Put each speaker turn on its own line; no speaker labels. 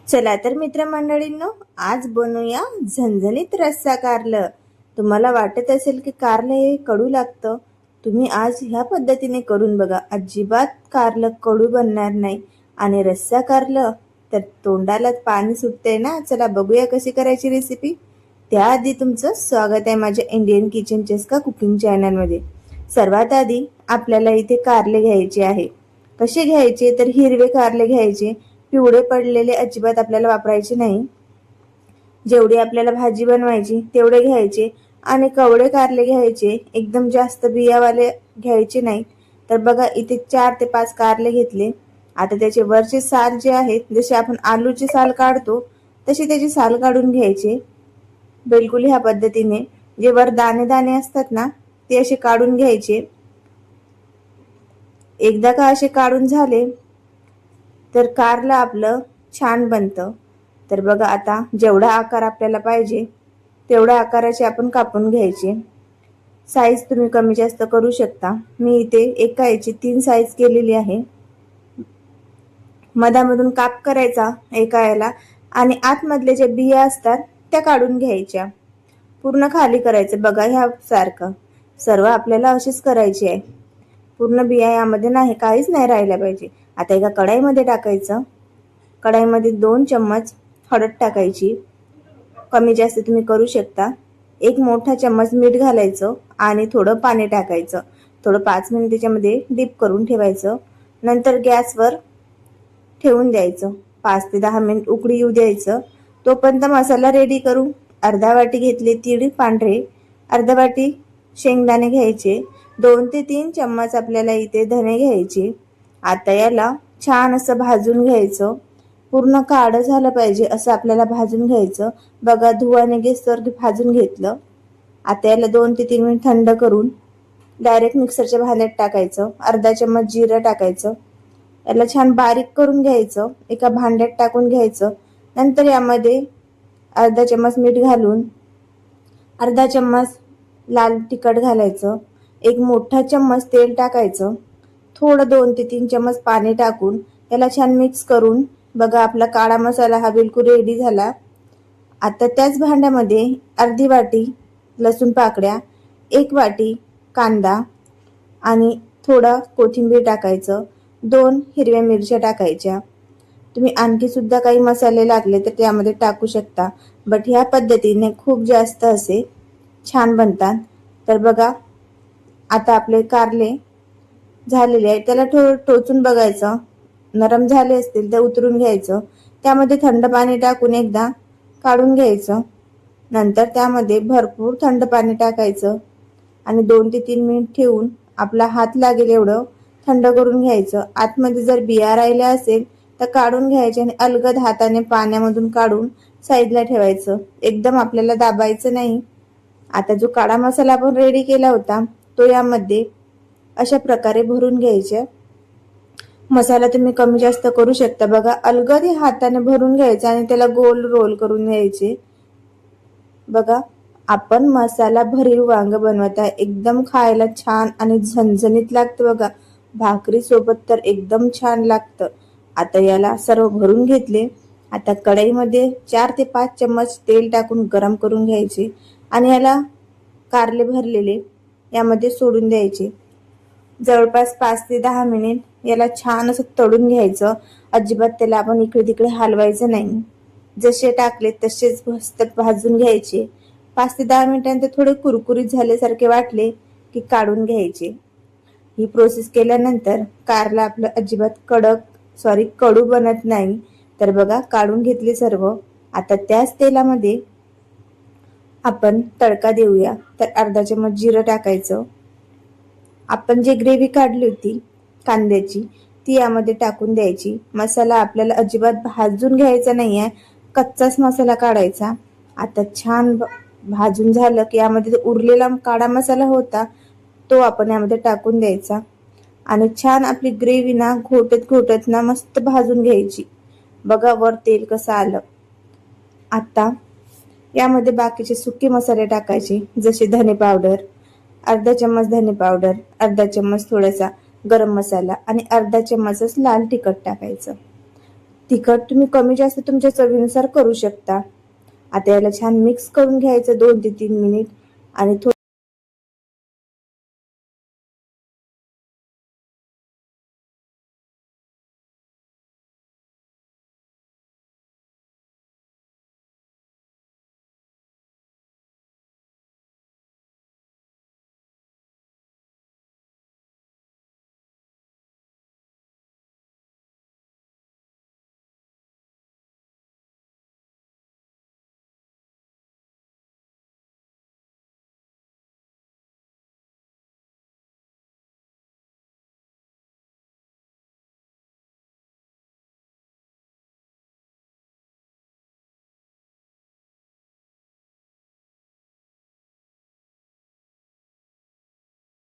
चला तर मित्रमंडळींनो, आज बनवूया झणझणीत रस्सा कारलं. तुम्हाला वाटत असेल की कारलं हे कडू लागतं, तुम्ही आज ह्या पद्धतीने करून बघा. अजिबात कारलं कडू बनणार नाही. आणि रस्सा कारलं तर तोंडाला पाणी सुटते ना. चला बघूया कशी करायची रेसिपी. त्याआधी तुमचं स्वागत आहे माझ्या इंडियन किचन चेस्का कुकिंग चॅनलमध्ये. सर्वात आधी आपल्याला इथे कारले घ्यायचे आहे. कसे घ्यायचे तर हिरवे कारले घ्यायचे. पिवळे पडलेले अजिबात आपल्याला वापरायचे नाही. जेवढी आपल्याला भाजी बनवायची तेवढे घ्यायचे. आणि कवळे कारले घ्यायचे, एकदम जास्त बियावाले घ्यायचे नाही. तर बघा इथे 4 ते 5 कारले घेतले. आता त्याचे वरचे साल जे आहेत, जसे आपण आलूची साल काढतो तशी त्याची साल काढून घ्यायचे. बिलकुल ह्या पद्धतीने जे वर दाणे दाणे असतात ना, ते असे काढून घ्यायचे. एकदा का असे काढून झाले तर कारलं आपलं छान बनतं. तर बघा आता जेवढा आकार आपल्याला पाहिजे तेवढ्या आकाराचे आपण कापून घ्यायचे. साईज तुम्ही कमी जास्त करू शकता. मी इथे एका याची 3 साईज केलेली आहे. मधामधून काप करायचा एका याला आणि आतमधले जे बिया असतात त्या काढून घ्यायच्या. पूर्ण खाली करायचं. बघा ह्या सारखं सर्व आपल्याला अशीच करायची आहे. पूर्ण बिया यामध्ये नाही, काहीच नाही राहिला पाहिजे. आता एका कढाईमध्ये टाकायचं. कढाईमध्ये 2 चम्मच हळद टाकायची. कमी जास्त तुम्ही करू शकता. 1 मोठा चम्मच मीठ घालायचं आणि थोडं पाणी टाकायचं. थोडं 5 मिनिट त्याच्यामध्ये डीप करून ठेवायचं. नंतर गॅसवर ठेवून द्यायचं. 5 ते 10 मिनिट उकळी येऊ द्यायचं. तोपर्यंत मसाला रेडी करू. अर्धा वाटी घेतले तीळ पांढरे, अर्धा वाटी शेंगदाणे घ्यायचे, 2 ते 3 चम्मच आपल्याला इथे धने घ्यायचे. आता याला छान असं भाजून घ्यायचं. पूर्ण काळं झालं पाहिजे असं आपल्याला भाजून घ्यायचं. बघा धुवाने गॅसवर भाजून घेतलं. आता याला 2 ते 3 मिनिट थंड करून डायरेक्ट मिक्सरच्या भांड्यात टाकायचं. अर्धा चम्मच जिरं टाकायचं. याला छान बारीक करून घ्यायचं. एका भांड्यात टाकून घ्यायचं. नंतर यामध्ये अर्धा चम्मच मीठ घालून अर्धा चम्मच लाल तिखट घालायचं. 1 मोठा चम्मच तेल टाकायचं. थोडं 2 ते 3 चम्मच पाणी टाकून याला छान मिक्स करून बघा आपला काळा मसाला हा बिलकुल रेडी झाला. आता त्याच भांड्यामध्ये अर्धी वाटी लसूण पाकळ्या, 1 वाटी कांदा आणि थोडा कोथिंबीर टाकायचं. 2 हिरव्या मिरच्या टाकायच्या. तुम्ही आणखी सुद्धा काही मसाले लागले तर त्यामध्ये टाकू शकता. बट ह्या पद्धतीने खूप जास्त असे छान बनतात. तर बघा आता आपले कारले झालेले आहे. त्याला टोचून बघायचं. नरम झाले असतील तर उतरून घ्यायचं. त्यामध्ये थंड पाणी टाकून एकदा काढून घ्यायचं. नंतर त्यामध्ये भरपूर थंड पाणी टाकायचं आणि 2 ते 3 मिनिट ठेवून आपला हात लागेल एवढं थंड करून घ्यायचं. आतमध्ये जर बिया राहिल्या असेल तर काढून घ्यायचे आणि अलगद हाताने पाण्यामधून काढून साईडला ठेवायचं. एकदम आपल्याला दाबायचं नाही. आता जो काळा मसाला आपण रेडी केला होता तो यामध्ये अशा प्रकारे भरून घ्यायचा. मसाला तुम्ही कमी जास्त करू शकता. बघा अलगद हाताने भरून घ्यायचा आणि त्याला गोल रोल करून घ्यायचे. बघा आपण मसाला भरीव वांग बनवत आहे. एकदम खायला छान आणि झणझणीत लागतं बघा. भाकरी सोबत तर एकदम छान लागतं. आता याला सर्व भरून घेतले. आता कढईमध्ये 4 ते 5 चम्मच तेल टाकून गरम करून घ्यायचे आणि याला कारले भरलेले यामध्ये सोडून द्यायचे. जवळपास 5 ते 10 मिनिट याला छान असं तळून घ्यायचं. अजिबात त्याला आपण इकडे तिकडे हलवायचं नाही. जसे टाकले तसेच मस्त भाजून घ्यायचे. 5 ते 10 मिनिटांनंतर थोडे कुरकुरीत झाल्यासारखे वाटले की काढून घ्यायचे. ही प्रोसेस केल्यानंतर कारला आपलं अजिबात कडू बनत नाही. तर बघा काढून घेतले सर्व. आता त्याच तेलामध्ये आपण तडका देऊया. तर अर्धा चम्मच जिरं टाकायचं. आपण जे ग्रेव्ही काढली होती कांद्याची ती यामध्ये टाकून द्यायची. मसाला आपल्याला अजिबात भाजून घ्यायचा नाही आहे, कच्चाच मसाला काढायचा. आता छान भाजून झालं की यामध्ये उरलेला काळा मसाला होता तो आपण यामध्ये टाकून द्यायचा आणि छान आपली ग्रेव्ही ना घोटत ना मस्त भाजून घ्यायची. बघा वर तेल कसं आलं. आता यामध्ये बाकीचे सुके मसाले टाकायचे, जसे धने पावडर, अर्धा चम्मच धने पावडर, अर्धा चम्मच थोडासा गरम मसाला आणि अर्धा चम्मचच लाल तिखट टाकायचं. तिखट तुम्ही कमी जास्त तुमच्या चवीनुसार करू शकता. आता याला छान मिक्स करून घ्यायचं 2 ते 3 मिनिट आणि